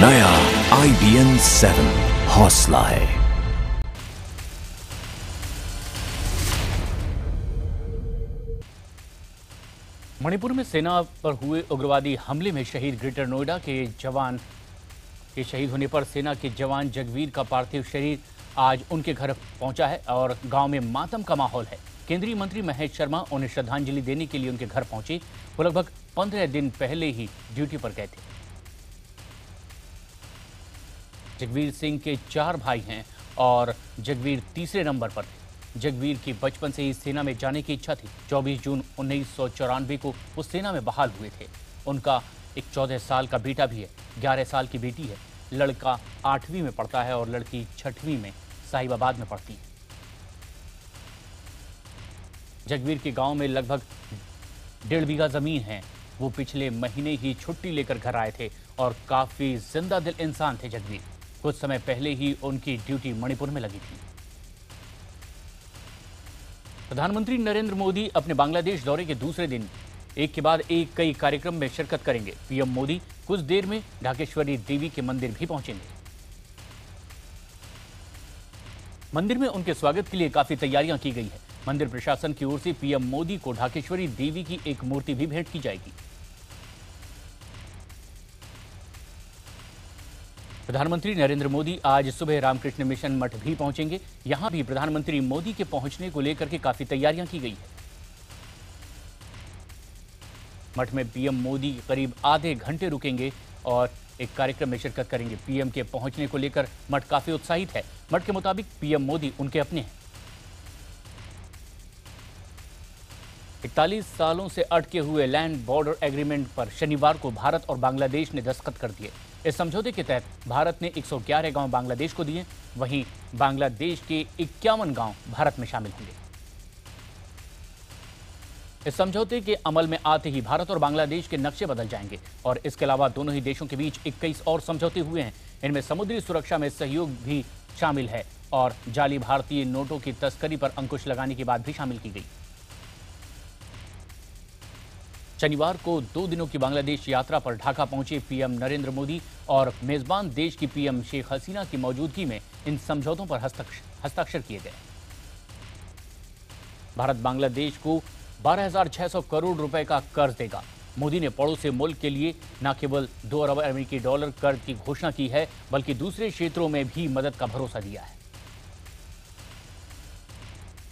नया IBN 7 हौसला है। मणिपुर में सेना पर हुए उग्रवादी हमले में शहीद ग्रेटर नोएडा के जवान के शहीद होने पर सेना के जवान जगवीर का पार्थिव शरीर आज उनके घर पहुंचा है और गांव में मातम का माहौल है। केंद्रीय मंत्री महेश शर्मा उन्हें श्रद्धांजलि देने के लिए उनके घर पहुंचे। वो लगभग 15 दिन पहले ही ड्यूटी पर गए थे। जगवीर सिंह के 4 भाई हैं और जगवीर तीसरे नंबर पर थे। जगवीर की बचपन से ही सेना में जाने की इच्छा थी। 24 जून 1994 को वो सेना में बहाल हुए थे। उनका एक 14 साल का बेटा भी है, 11 साल की बेटी है। लड़का 8वीं में पढ़ता है और लड़की 6वीं में साहिबाबाद में पढ़ती है। जगवीर के गांव में लगभग 1.5 बीघा जमीन है। वो पिछले महीने ही छुट्टी लेकर घर आए थे और काफी जिंदा दिल इंसान थे जगवीर। कुछ समय पहले ही उनकी ड्यूटी मणिपुर में लगी थी। प्रधानमंत्री नरेंद्र मोदी अपने बांग्लादेश दौरे के दूसरे दिन एक के बाद एक कई कार्यक्रम में शिरकत करेंगे। पीएम मोदी कुछ देर में ढाकेश्वरी देवी के मंदिर भी पहुंचेंगे। मंदिर में उनके स्वागत के लिए काफी तैयारियां की गई है। मंदिर प्रशासन की ओर से पीएम मोदी को ढाकेश्वरी देवी की एक मूर्ति भी भेंट की जाएगी। प्रधानमंत्री नरेंद्र मोदी आज सुबह रामकृष्ण मिशन मठ भी पहुंचेंगे। यहां भी प्रधानमंत्री मोदी के पहुंचने को लेकर के काफी तैयारियां की गई है। मठ में पीएम मोदी करीब आधे घंटे रुकेंगे और एक कार्यक्रम में शिरकत करेंगे। पीएम के पहुंचने को लेकर मठ काफी उत्साहित है। मठ के मुताबिक पीएम मोदी उनके अपने हैं। 41 सालों से अटके हुए लैंड बॉर्डर एग्रीमेंट पर शनिवार को भारत और बांग्लादेश ने दस्तखत कर दिए। इस समझौते के तहत भारत ने 111 गांव बांग्लादेश को दिए, वहीं बांग्लादेश के 51 गांव भारत में शामिल होंगे। इस समझौते के अमल में आते ही भारत और बांग्लादेश के नक्शे बदल जाएंगे और इसके अलावा दोनों ही देशों के बीच 21 और समझौते हुए हैं। इनमें समुद्री सुरक्षा में सहयोग भी शामिल है और जाली भारतीय नोटों की तस्करी पर अंकुश लगाने की बात भी शामिल की गई। शनिवार को 2 दिनों की बांग्लादेश यात्रा पर ढाका पहुंचे पीएम नरेंद्र मोदी और मेजबान देश की पीएम शेख हसीना की मौजूदगी में इन समझौतों पर हस्ताक्षर किए गए। भारत बांग्लादेश को 12,600 करोड़ रुपए का कर्ज देगा। मोदी ने पड़ोसी मुल्क के लिए न केवल 2 अरब अमेरिकी डॉलर कर्ज की घोषणा की है, बल्कि दूसरे क्षेत्रों में भी मदद का भरोसा दिया है।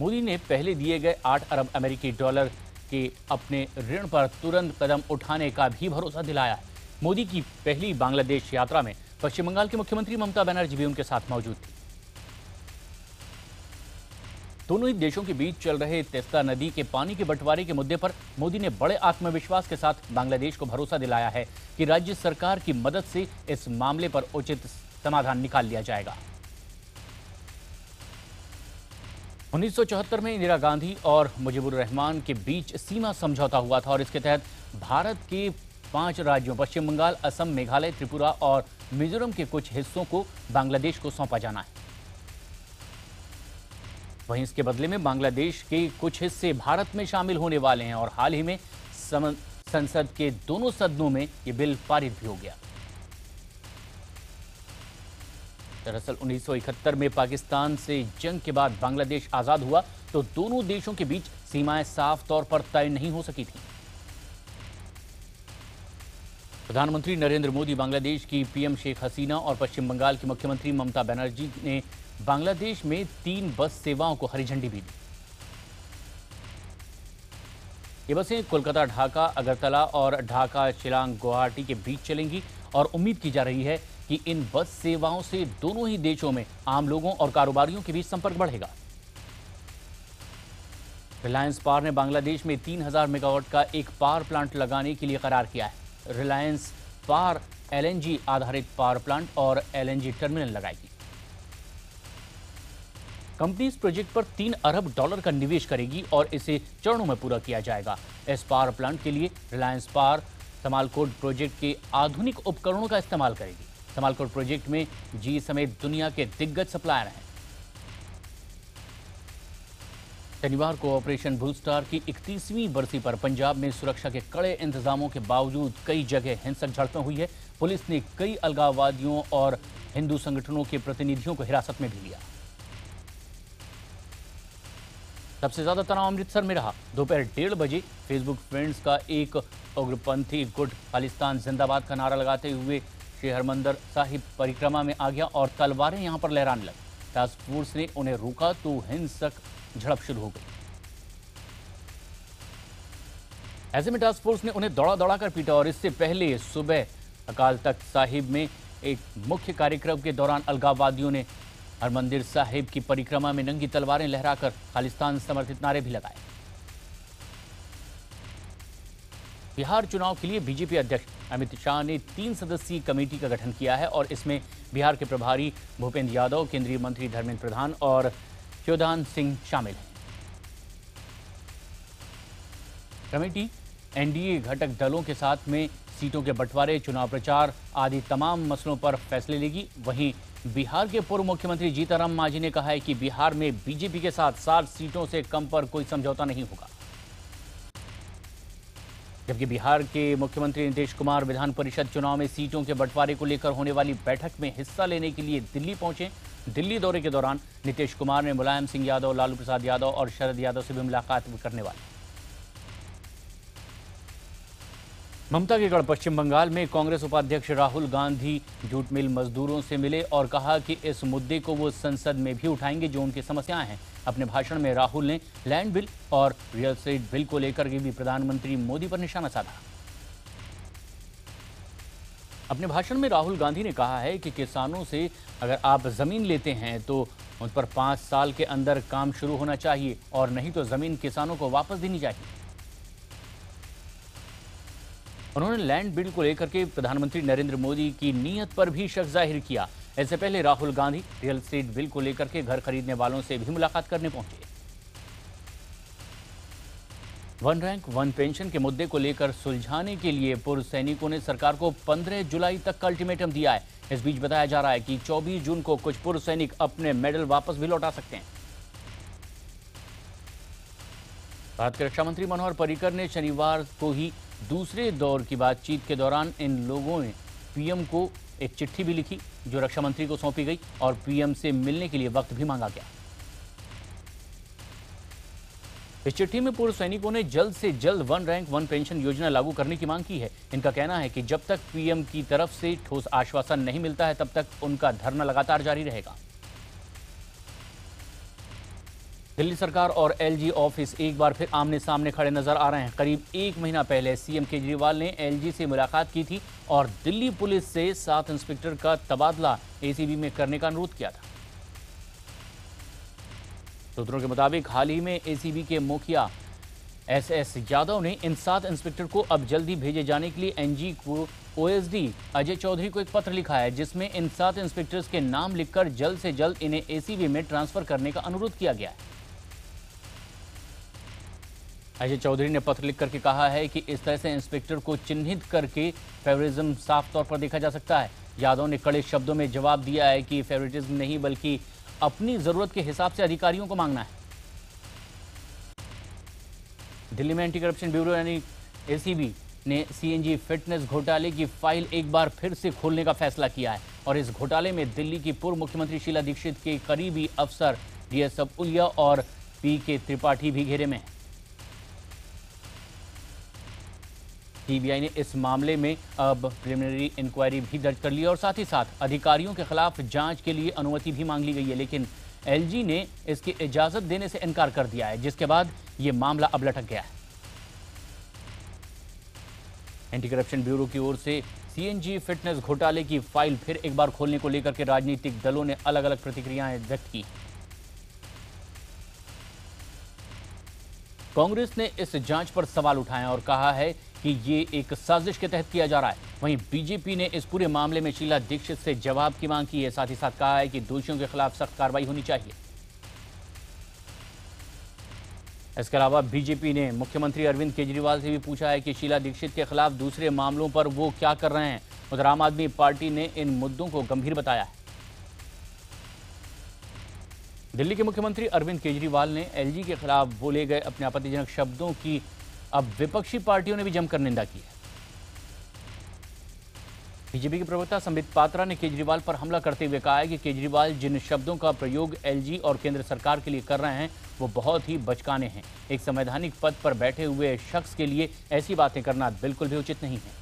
मोदी ने पहले दिए गए 8 अरब अमेरिकी डॉलर के अपने ऋण पर तुरंत कदम उठाने का भी भरोसा दिलाया है। मोदी की पहली बांग्लादेश यात्रा में पश्चिम बंगाल की मुख्यमंत्री ममता बनर्जी भी उनके साथ मौजूद थी। दोनों ही देशों के बीच चल रहे तेस्ता नदी के पानी के बंटवारे के मुद्दे पर मोदी ने बड़े आत्मविश्वास के साथ बांग्लादेश को भरोसा दिलाया है कि राज्य सरकार की मदद से इस मामले पर उचित समाधान निकाल लिया जाएगा। 1974 में इंदिरा गांधी और मुजीबुर रहमान के बीच सीमा समझौता हुआ था और इसके तहत भारत के 5 राज्यों पश्चिम बंगाल, असम, मेघालय, त्रिपुरा और मिजोरम के कुछ हिस्सों को बांग्लादेश को सौंपा जाना है। वहीं इसके बदले में बांग्लादेश के कुछ हिस्से भारत में शामिल होने वाले हैं और हाल ही में संसद के दोनों सदनों में यह बिल पारित भी हो गया। दरअसल 1971 में पाकिस्तान से जंग के बाद बांग्लादेश आजाद हुआ तो दोनों देशों के बीच सीमाएं साफ तौर पर तय नहीं हो सकी थी। प्रधानमंत्री नरेंद्र मोदी, बांग्लादेश की पीएम शेख हसीना और पश्चिम बंगाल की मुख्यमंत्री ममता बनर्जी ने बांग्लादेश में 3 बस सेवाओं को हरी झंडी भी दी। ये बसें कोलकाता ढाका, अगरतला और ढाका शिलांग गुवाहाटी के बीच चलेंगी और उम्मीद की जा रही है कि इन बस सेवाओं से दोनों ही देशों में आम लोगों और कारोबारियों के बीच संपर्क बढ़ेगा। रिलायंस पावर ने बांग्लादेश में 3000 मेगावाट का एक पावर प्लांट लगाने के लिए करार किया है। रिलायंस पावर एलएनजी आधारित पावर प्लांट और एलएनजी टर्मिनल लगाएगी। कंपनी इस प्रोजेक्ट पर 3 अरब डॉलर का निवेश करेगी और इसे चरणों में पूरा किया जाएगा। इस पावर प्लांट के लिए रिलायंस पावर समालकोट प्रोजेक्ट के आधुनिक उपकरणों का इस्तेमाल करेगी। समालकोट प्रोजेक्ट में जी समेत दुनिया के दिग्गज सप्लायर हैं। शनिवार को ऑपरेशन ब्लू स्टार की 31वीं बरसी पर पंजाब में सुरक्षा के कड़े इंतजामों के बावजूद कई जगह हिंसक झड़पें हुई है। पुलिस ने कई अलगाववादियों और हिंदू संगठनों के प्रतिनिधियों को हिरासत में भी लिया। सबसे ज्यादा तनाव अमृतसर में रहा। दोपहर 1:30 बजे फेसबुक फ्रेंड्स का एक उग्रपंथी गुट खालिस्तान जिंदाबाद का नारा लगाते हुए श्री हरमंदिर साहिब परिक्रमा में आ गया और तलवारें यहां पर लहराने लगी। टास्क फोर्स ने उन्हें रोका तो हिंसक झड़प शुरू हो गई। ऐसे में टास्क फोर्स ने उन्हें दौड़ा कर पीटा और इससे पहले सुबह अकाल तख्त साहिब में एक मुख्य कार्यक्रम के दौरान अलगाववादियों ने हरमंदिर साहिब की परिक्रमा में नंगी तलवारें लहराकर खालिस्तान समर्थित नारे भी लगाए। बिहार चुनाव के लिए बीजेपी अध्यक्ष अमित शाह ने 3 सदस्यीय कमेटी का गठन किया है और इसमें बिहार के प्रभारी भूपेंद्र यादव, केंद्रीय मंत्री धर्मेंद्र प्रधान और शिवदान सिंह शामिल हैं। कमेटी एनडीए घटक दलों के साथ में सीटों के बंटवारे, चुनाव प्रचार आदि तमाम मसलों पर फैसले लेगी। वहीं बिहार के पूर्व मुख्यमंत्री जीतन राम मांझी ने कहा है कि बिहार में बीजेपी के साथ 60 सीटों से कम पर कोई समझौता नहीं होगा। जबकि बिहार के मुख्यमंत्री नीतीश कुमार विधान परिषद चुनाव में सीटों के बंटवारे को लेकर होने वाली बैठक में हिस्सा लेने के लिए दिल्ली पहुंचे। दिल्ली दौरे के दौरान नीतीश कुमार ने मुलायम सिंह यादव, लालू प्रसाद यादव और शरद यादव से भी मुलाकात करने वाले। ममता के गढ़ पश्चिम बंगाल में कांग्रेस उपाध्यक्ष राहुल गांधी जूट मिल मजदूरों से मिले और कहा कि इस मुद्दे को वो संसद में भी उठाएंगे जो उनकी समस्याएं हैं। अपने भाषण में राहुल ने लैंड बिल और रियल एस्टेट बिल को लेकर भी प्रधानमंत्री मोदी पर निशाना साधा। अपने भाषण में राहुल गांधी ने कहा है कि किसानों से अगर आप जमीन लेते हैं तो उन पर 5 साल के अंदर काम शुरू होना चाहिए और नहीं तो जमीन किसानों को वापस देनी चाहिए। उन्होंने लैंड बिल को लेकर के प्रधानमंत्री नरेंद्र मोदी की नीयत पर भी शक जाहिर किया। इससे पहले Rahul Gandhi real estate bill को लेकर के घर खरीदने वालों से भी मुलाकात करने पहुंचे। वन रैंक वन पेंशन के मुद्दे को लेकर सुलझाने के लिए पूर्व सैनिकों ने सरकार को 15 जुलाई तक का अल्टीमेटम दिया है। इस बीच बताया जा रहा है कि 24 जून को कुछ पूर्व सैनिक अपने मेडल वापस भी लौटा सकते हैं। भारत के रक्षा मंत्री मनोहर पर्रिकर ने शनिवार को ही दूसरे दौर की बातचीत के दौरान इन लोगों ने पीएम को एक चिट्ठी भी लिखी जो रक्षा मंत्री को सौंपी गई और पीएम से मिलने के लिए वक्त भी मांगा गया। इस चिट्ठी में पूर्व सैनिकों ने जल्द से जल्द वन रैंक वन पेंशन योजना लागू करने की मांग की है। इनका कहना है कि जब तक पीएम की तरफ से ठोस आश्वासन नहीं मिलता है तब तक उनका धरना लगातार जारी रहेगा। दिल्ली सरकार और एलजी ऑफिस एक बार फिर आमने सामने खड़े नजर आ रहे हैं। करीब 1 महीना पहले सीएम केजरीवाल ने एलजी से मुलाकात की थी और दिल्ली पुलिस से 7 इंस्पेक्टर का तबादला एसीबी में करने का अनुरोध किया था। सूत्रों के मुताबिक हाल ही में एसीबी के मुखिया एसएस यादव ने इन 7 इंस्पेक्टर को अब जल्दी भेजे जाने के लिए एनजी को ओएसडी अजय चौधरी को एक पत्र लिखा है जिसमें इन 7 इंस्पेक्टर्स के नाम लिखकर जल्द से जल्द इन्हें एसीबी में ट्रांसफर करने का अनुरोध किया गया है। अजय चौधरी ने पत्र लिख करके कहा है कि इस तरह से इंस्पेक्टर को चिन्हित करके फेवरिज्म साफ तौर पर देखा जा सकता है। यादव ने कड़े शब्दों में जवाब दिया है कि फेवरिटिज्म नहीं बल्कि अपनी जरूरत के हिसाब से अधिकारियों को मांगना है। दिल्ली में एंटी करप्शन ब्यूरो यानी एसीबी ने सीएनजी फिटनेस घोटाले की फाइल एक बार फिर से खोलने का फैसला किया है और इस घोटाले में दिल्ली की पूर्व मुख्यमंत्री शीला दीक्षित के करीबी अफसर डीएस अबुलिया और पीके त्रिपाठी भी घेरे में हैं। सीबीआई ने इस मामले में अब प्रिलिमिनरी इंक्वायरी भी दर्ज कर ली और साथ ही साथ अधिकारियों के खिलाफ जांच के लिए अनुमति भी मांग ली गई है, लेकिन एलजी ने इसकी इजाजत देने से इनकार कर दिया है, जिसके बाद यह मामला अब लटक गया है। एंटी करप्शन ब्यूरो की ओर से सीएनजी फिटनेस घोटाले की फाइल फिर एक बार खोलने को लेकर के राजनीतिक दलों ने अलग अलग प्रतिक्रियाएं व्यक्त की। कांग्रेस ने इस जांच पर सवाल उठाए और कहा है कि ये एक साजिश के तहत किया जा रहा है। वहीं बीजेपी ने इस पूरे मामले में शीला दीक्षित से जवाब की मांग की है। साथ ही साथ कहा है कि दोषियों के खिलाफ सख्त कार्रवाई होनी चाहिए। इसके अलावा बीजेपी ने मुख्यमंत्री अरविंद केजरीवाल से भी पूछा है कि शीला दीक्षित के खिलाफ दूसरे मामलों पर वो क्या कर रहे हैं। उधर आम आदमी पार्टी ने इन मुद्दों को गंभीर बताया है। दिल्ली के मुख्यमंत्री अरविंद केजरीवाल ने एलजी के खिलाफ बोले गए अपने आपत्तिजनक शब्दों की अब विपक्षी पार्टियों ने भी जमकर निंदा की है। बीजेपी के प्रवक्ता संबित पात्रा ने केजरीवाल पर हमला करते हुए कहा है कि केजरीवाल जिन शब्दों का प्रयोग एलजी और केंद्र सरकार के लिए कर रहे हैं वो बहुत ही बचकाने हैं। एक संवैधानिक पद पर बैठे हुए शख्स के लिए ऐसी बातें करना बिल्कुल भी उचित नहीं है।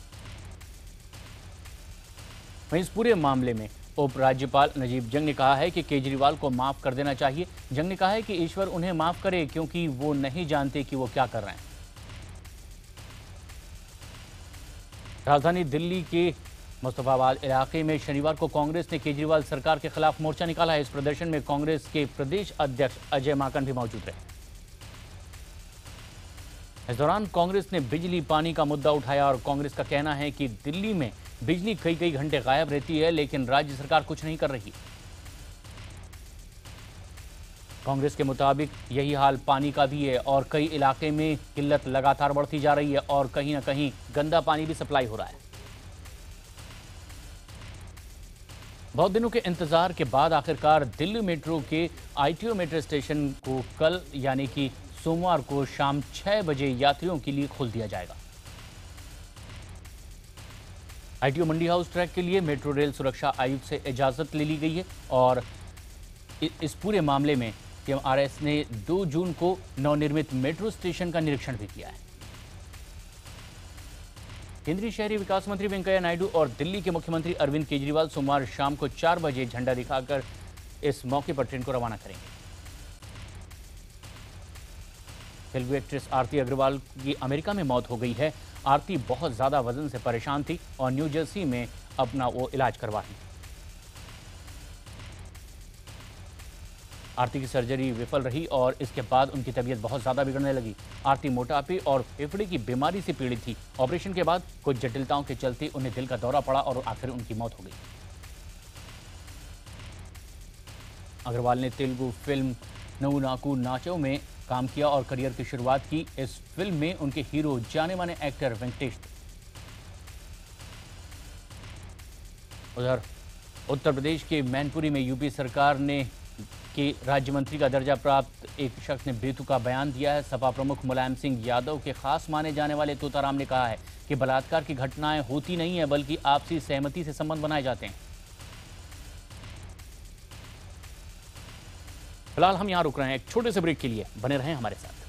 वहीं इस पूरे मामले में उपराज्यपाल नजीब जंग ने कहा है कि केजरीवाल को माफ कर देना चाहिए। जंग ने कहा है कि ईश्वर उन्हें माफ करे क्योंकि वो नहीं जानते कि वो क्या कर रहे हैं। राजधानी दिल्ली के मुस्तफाबाद इलाके में शनिवार को कांग्रेस ने केजरीवाल सरकार के खिलाफ मोर्चा निकाला है। इस प्रदर्शन में कांग्रेस के प्रदेश अध्यक्ष अजय माकन भी मौजूद रहे। इस दौरान कांग्रेस ने बिजली पानी का मुद्दा उठाया और कांग्रेस का कहना है कि दिल्ली में बिजली कई घंटे गायब रहती है लेकिन राज्य सरकार कुछ नहीं कर रही। कांग्रेस के मुताबिक यही हाल पानी का भी है और कई इलाके में किल्लत लगातार बढ़ती जा रही है और कहीं ना कहीं गंदा पानी भी सप्लाई हो रहा है। बहुत दिनों के इंतजार के बाद आखिरकार दिल्ली मेट्रो के आईटीओ मेट्रो स्टेशन को कल यानी कि सोमवार को शाम 6 बजे यात्रियों के लिए खोल दिया जाएगा। आईटीओ मंडी हाउस ट्रैक के लिए मेट्रो रेल सुरक्षा आयुक्त से इजाजत ले ली गई है और इस पूरे मामले में एमआरएस ने 2 जून को नवनिर्मित मेट्रो स्टेशन का निरीक्षण भी किया है। केंद्रीय शहरी विकास मंत्री वेंकैया नायडू और दिल्ली के मुख्यमंत्री अरविंद केजरीवाल सोमवार शाम को 4 बजे झंडा दिखाकर इस मौके पर ट्रेन को रवाना करेंगे। तेलुगु एक्ट्रेस आरती अग्रवाल की अमेरिका में मौत हो गई है। आरती बहुत ज्यादा वजन से परेशान थी और न्यू जर्सी में अपना वो इलाज करवा रही थी। आरती की सर्जरी विफल रही और इसके बाद उनकी तबीयत बहुत ज़्यादा बिगड़ने लगी। आरती मोटापे और फेफड़े की बीमारी से पीड़ित थी। ऑपरेशन के बाद कुछ जटिलताओं के चलते उन्हें दिल का दौरा पड़ा और आखिर उनकी मौत हो गई। अग्रवाल ने तेलुगु फिल्म नवु नाकु नाचो में काम किया और करियर की शुरुआत की। इस फिल्म में उनके हीरो जाने माने एक्टर वेंकटेश थे। उधर उत्तर प्रदेश के मैनपुरी में यूपी सरकार ने कि राज्य मंत्री का दर्जा प्राप्त एक शख्स ने बेतुका बयान दिया है। सपा प्रमुख मुलायम सिंह यादव के खास माने जाने वाले तोताराम ने कहा है कि बलात्कार की घटनाएं होती नहीं है बल्कि आपसी सहमति से संबंध बनाए जाते हैं। फिलहाल हम यहां रुक रहे हैं एक छोटे से ब्रेक के लिए। बने रहें हमारे साथ।